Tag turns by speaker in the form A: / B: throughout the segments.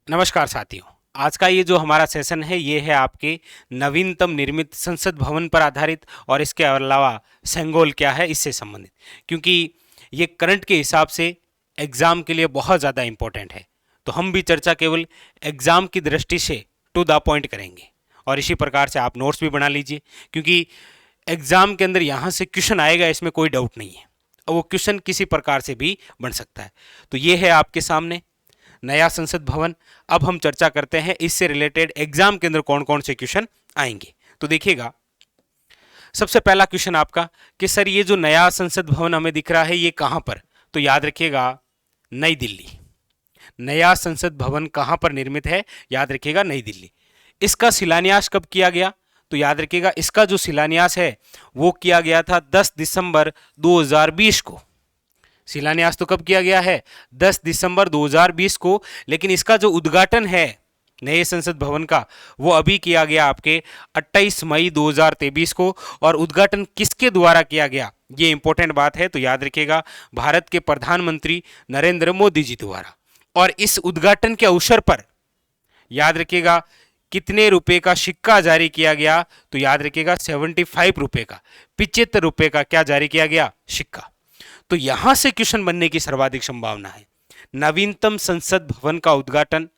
A: नमस्कार साथियों। आज का ये जो हमारा सेशन है ये है आपके नवीनतम निर्मित संसद भवन पर आधारित और इसके अलावा सेंगोल क्या है इससे संबंधित, क्योंकि ये करंट के हिसाब से एग्ज़ाम के लिए बहुत ज़्यादा इम्पोर्टेंट है। तो हम भी चर्चा केवल एग्ज़ाम की दृष्टि से टू द पॉइंट करेंगे और इसी प्रकार से आप नोट्स भी बना लीजिए, क्योंकि एग्ज़ाम के अंदर यहाँ से क्वेश्चन आएगा, इसमें कोई डाउट नहीं है। और वो क्वेश्चन किसी प्रकार से भी बन सकता है। तो ये है आपके सामने नया संसद भवन। अब हम चर्चा करते हैं इससे रिलेटेड एग्जाम के अंदर कौन कौन से क्वेश्चन आएंगे। तो देखिएगा, सबसे पहला क्वेश्चन आपका कि सर ये जो नया संसद भवन हमें दिख रहा है ये कहां पर, तो याद रखिएगा नई दिल्ली। नया संसद भवन कहां पर निर्मित है, याद रखिएगा नई दिल्ली। इसका शिलान्यास कब किया गया, तो याद रखिएगा इसका जो शिलान्यास है वो किया गया था 10 दिसंबर 2020 को। शिलान्यास तो कब किया गया है, 10 दिसंबर 2020 को, लेकिन इसका जो उद्घाटन है नए संसद भवन का वो अभी किया गया आपके 28 मई 2023 को। और उद्घाटन किसके द्वारा किया गया, ये इंपॉर्टेंट बात है, तो याद रखिएगा भारत के प्रधानमंत्री नरेंद्र मोदी जी द्वारा। और इस उद्घाटन के अवसर पर याद रखिएगा कितने रुपए का सिक्का जारी किया गया, तो याद रखिएगा 75 रुपए का, 75 रुपए का क्या जारी किया गया, सिक्का। तो यहां से क्वेश्चन बनने की सर्वाधिक संभावना है। नवीनतम संसद भवन का उद्घाटन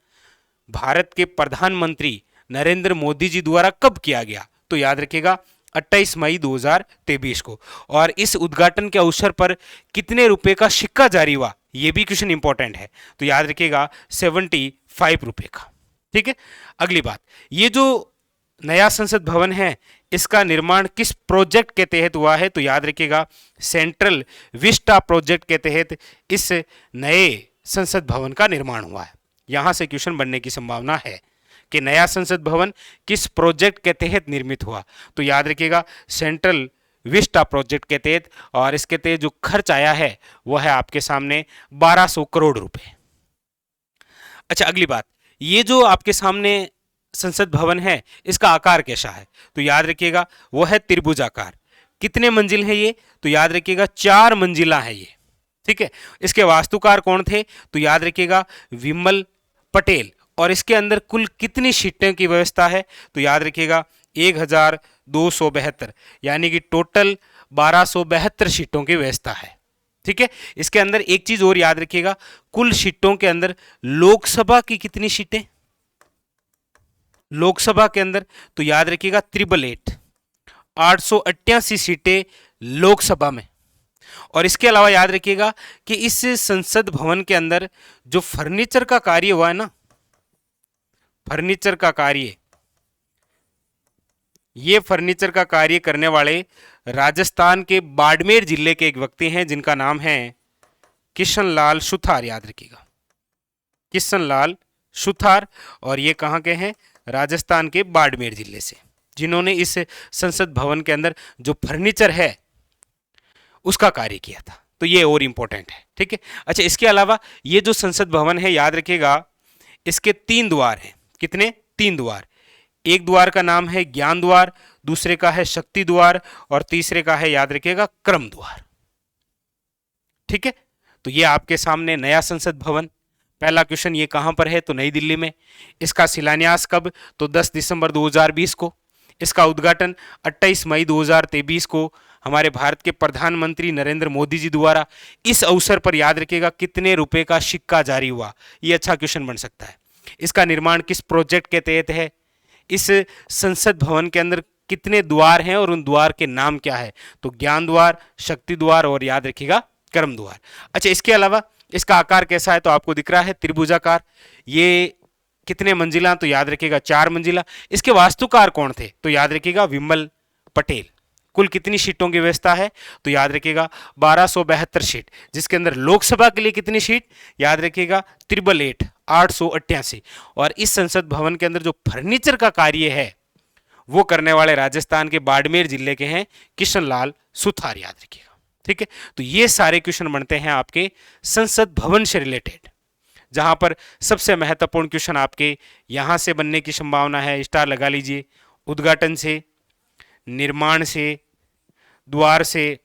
A: भारत के प्रधानमंत्री नरेंद्र मोदी जी द्वारा कब किया गया, तो याद रखिएगा 28 मई 2023 को। और इस उद्घाटन के अवसर पर कितने रुपए का सिक्का जारी हुआ, यह भी क्वेश्चन इंपॉर्टेंट है, तो याद रखिएगा 75 रुपए का। ठीक है। अगली बात, ये जो नया संसद भवन है इसका निर्माण किस प्रोजेक्ट के तहत हुआ है, तो याद रखिएगा सेंट्रल विस्टा प्रोजेक्ट के तहत इस नए संसद भवन का निर्माण हुआ है। यहां से क्वेश्चन बनने की संभावना है कि नया संसद भवन किस प्रोजेक्ट के तहत निर्मित हुआ, तो याद रखिएगा सेंट्रल विस्टा प्रोजेक्ट के तहत। और इसके तहत जो खर्च आया है वह है आपके सामने 1200 करोड़ रुपए। अच्छा, अगली बात, ये जो आपके सामने संसद भवन है इसका आकार कैसा है, तो याद रखिएगा वो है त्रिभुजाकार। कितने मंजिल है ये, तो याद रखिएगा 4 मंजिला है ये। ठीक है। इसके वास्तुकार कौन थे, तो याद रखिएगा विमल पटेल। और इसके अंदर कुल कितनी सीटें की व्यवस्था है, तो याद रखिएगा 1272, यानी कि टोटल 1272 सीटों की व्यवस्था है। ठीक है। इसके अंदर एक चीज और याद रखिएगा, कुल सीटों के अंदर लोकसभा की कितनी सीटें, लोकसभा के अंदर, तो याद रखिएगा 888, 888 सीटें लोकसभा में। और इसके अलावा याद रखिएगा कि इस संसद भवन के अंदर जो फर्नीचर का कार्य हुआ है ना, फर्नीचर का कार्य, ये फर्नीचर का कार्य करने वाले राजस्थान के बाड़मेर जिले के एक व्यक्ति हैं जिनका नाम है किशनलाल सुथार। याद रखिएगा किशनलाल सुथार। और ये कहाँ के हैं, राजस्थान के बाड़मेर जिले से, जिन्होंने इस संसद भवन के अंदर जो फर्नीचर है उसका कार्य किया था। तो ये और इंपॉर्टेंट है। ठीक है। अच्छा, इसके अलावा ये जो संसद भवन है याद रखिएगा इसके 3 द्वार हैं। कितने, 3 द्वार। एक द्वार का नाम है ज्ञान द्वार, दूसरे का है शक्ति द्वार और तीसरे का है याद रखिएगा क्रम द्वार। ठीक है। तो ये आपके सामने नया संसद भवन। पहला क्वेश्चन ये कहां पर है, तो नई दिल्ली में। इसका शिलान्यास कब, तो 10 दिसंबर 2020 को। इसका उद्घाटन 28 मई 2023 को हमारे भारत के प्रधानमंत्री नरेंद्र मोदी जी द्वारा। इस अवसर पर याद रखिएगा कितने रुपए का सिक्का जारी हुआ, ये अच्छा क्वेश्चन बन सकता है। इसका निर्माण किस प्रोजेक्ट के तहत है, इस संसद भवन के अंदर कितने द्वार हैं और उन द्वार के नाम क्या है, तो ज्ञान द्वार, शक्ति द्वार और याद रखिएगा क्रम द्वार। अच्छा, इसके अलावा इसका आकार कैसा है, तो आपको दिख रहा है त्रिभुजाकार। ये कितने मंजिला, तो याद रखिएगा 4 मंजिला। इसके वास्तुकार कौन थे, तो याद रखिएगा विमल पटेल। कुल कितनी सीटों की व्यवस्था है, तो याद रखिएगा 1272 सीट, जिसके अंदर लोकसभा के लिए कितनी सीट, याद रखिएगा 888, 888। और इस संसद भवन के अंदर जो फर्नीचर का कार्य है वो करने वाले राजस्थान के बाड़मेर जिले के हैं किशनलाल सुथार। याद रखिएगा। ठीक है। तो ये सारे क्वेश्चन बनते हैं आपके संसद भवन से रिलेटेड, जहां पर सबसे महत्वपूर्ण क्वेश्चन आपके यहां से बनने की संभावना है, स्टार लगा लीजिए, उद्घाटन से, निर्माण से, द्वार से।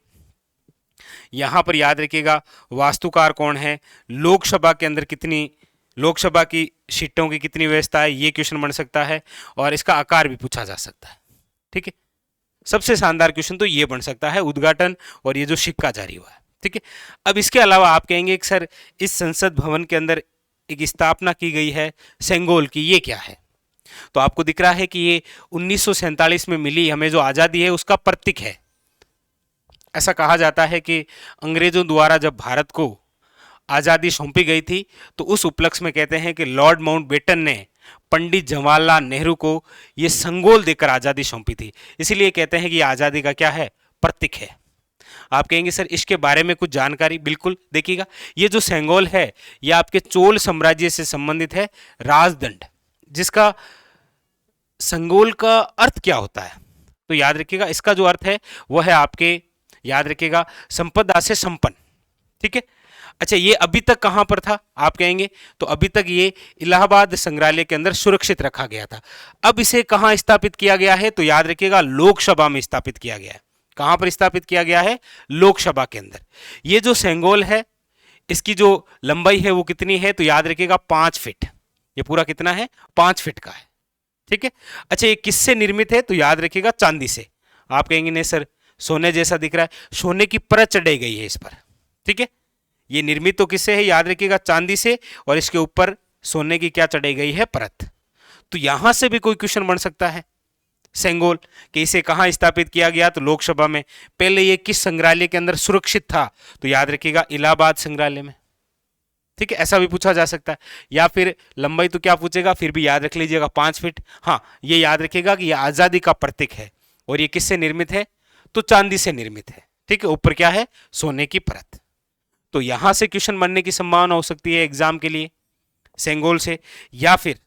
A: यहां पर याद रखिएगा वास्तुकार कौन है, लोकसभा के अंदर कितनी लोकसभा की सीटों की कितनी व्यवस्था है, ये क्वेश्चन बन सकता है, और इसका आकार भी पूछा जा सकता है। ठीक है, सबसे शानदार क्वेश्चन तो ये बन सकता है, उद्घाटन और ये जो सिक्का जारी हुआ है। ठीक है, अब इसके अलावा आप कहेंगे कि सर इस संसद भवन के अंदर एक स्थापना की गई है सेंगोल की, ये क्या है? तो आपको दिख रहा है कि ये 1947 में मिली हमें जो आज़ादी है उसका प्रतीक है। ऐसा कहा जाता है कि अंग्रेजों द्वारा जब भारत को आज़ादी सौंपी गई थी तो उस उपलक्ष्य में कहते हैं कि लॉर्ड माउंटबेटन ने पंडित जवाहरलाल नेहरू को ये संगोल देकर आज़ादी सौंपी थी, इसीलिए कहते हैं कि आज़ादी का क्या है, प्रतीक है। आप कहेंगे सर इसके बारे में कुछ जानकारी, बिल्कुल देखिएगा, ये जो सेंगोल है ये आपके चोल साम्राज्य से संबंधित है, राजदंड, जिसका संगोल का अर्थ क्या होता है, तो याद रखिएगा इसका जो अर्थ है वह है आपके, याद रखिएगा, संपदा से संपन्न। ठीक है, अच्छा ये अभी तक कहां पर था आप कहेंगे, तो अभी तक ये इलाहाबाद संग्रहालय के अंदर सुरक्षित रखा गया था। अब इसे कहां स्थापित किया गया है, तो याद रखिएगा लोकसभा में स्थापित किया गया है। कहां पर स्थापित किया गया है, लोकसभा के अंदर। ये जो सेंगोल है इसकी जो लंबाई है वो कितनी है, तो याद रखिएगा 5 फीट, ये पूरा कितना है, 5 फीट का है। ठीक है, अच्छा ये किससे निर्मित है, तो याद रखिएगा चांदी से। आप कहेंगे नहीं सर सोने जैसा दिख रहा है, सोने की परत चढ़ाई गई है इस पर। ठीक है, ये निर्मित तो किससे है, याद रखिएगा चांदी से, और इसके ऊपर सोने की क्या चढ़ाई गई है, परत। तो यहां से भी कोई क्वेश्चन बन सकता है सेंगोल कि इसे कहां स्थापित किया गया, तो लोकसभा में। पहले ये किस संग्रहालय के अंदर सुरक्षित था, तो याद रखिएगा इलाहाबाद संग्रहालय में। ठीक है, ऐसा भी पूछा जा सकता है, या फिर लंबाई तो क्या पूछेगा, फिर भी याद रख लीजिएगा 5 फीट। हाँ ये याद रखिएगा कि यह आजादी का प्रतीक है, और ये किससे निर्मित है, तो चांदी से निर्मित है। ठीक है, ऊपर क्या है, सोने की परत। तो यहां से क्वेश्चन बनने की संभावना हो सकती है एग्जाम के लिए सेंगोल से, या फिर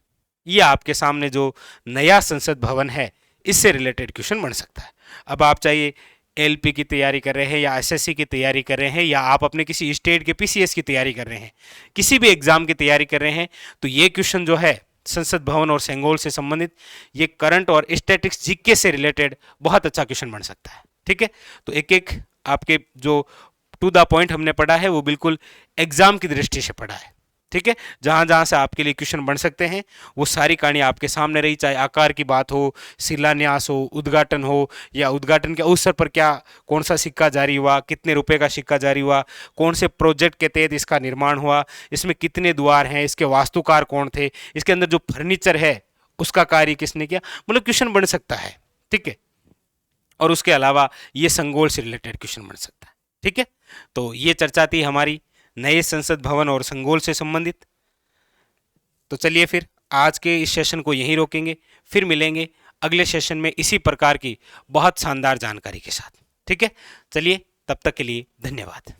A: ये आपके सामने जो नया संसद भवन है इससे रिलेटेड क्वेश्चन बन सकता है। अब आप चाहिए एलपी की तैयारी कर रहे हैं, या एसएससी की तैयारी कर रहे हैं, या आप अपने किसी स्टेट के पीसीएस की तैयारी कर रहे हैं, किसी भी एग्जाम की तैयारी कर रहे हैं, तो ये क्वेश्चन जो है संसद भवन और सेंगोल से संबंधित, ये करंट और स्टैटिक्स जीके से रिलेटेड बहुत अच्छा क्वेश्चन बन सकता है। ठीक है, तो एक एक आपके जो टू द पॉइंट हमने पढ़ा है वो बिल्कुल एग्जाम की दृष्टि से पढ़ा है। ठीक है, जहां जहां से आपके लिए क्वेश्चन बन सकते हैं वो सारी कहानी आपके सामने रही, चाहे आकार की बात हो, शिलान्यास हो, उद्घाटन हो, या उद्घाटन के अवसर पर क्या कौन सा सिक्का जारी हुआ, कितने रुपए का सिक्का जारी हुआ, कौन से प्रोजेक्ट के तहत इसका निर्माण हुआ, इसमें कितने द्वार हैं, इसके वास्तुकार कौन थे, इसके अंदर जो फर्नीचर है उसका कार्य किसने किया, मतलब क्वेश्चन बन सकता है। ठीक है, और उसके अलावा ये संगोल से रिलेटेड क्वेश्चन बन सकता है। ठीक है, तो ये चर्चा थी हमारी नए संसद भवन और संगोल से संबंधित। तो चलिए फिर आज के इस सेशन को यहीं रोकेंगे, फिर मिलेंगे अगले सेशन में इसी प्रकार की बहुत शानदार जानकारी के साथ। ठीक है, चलिए तब तक के लिए धन्यवाद।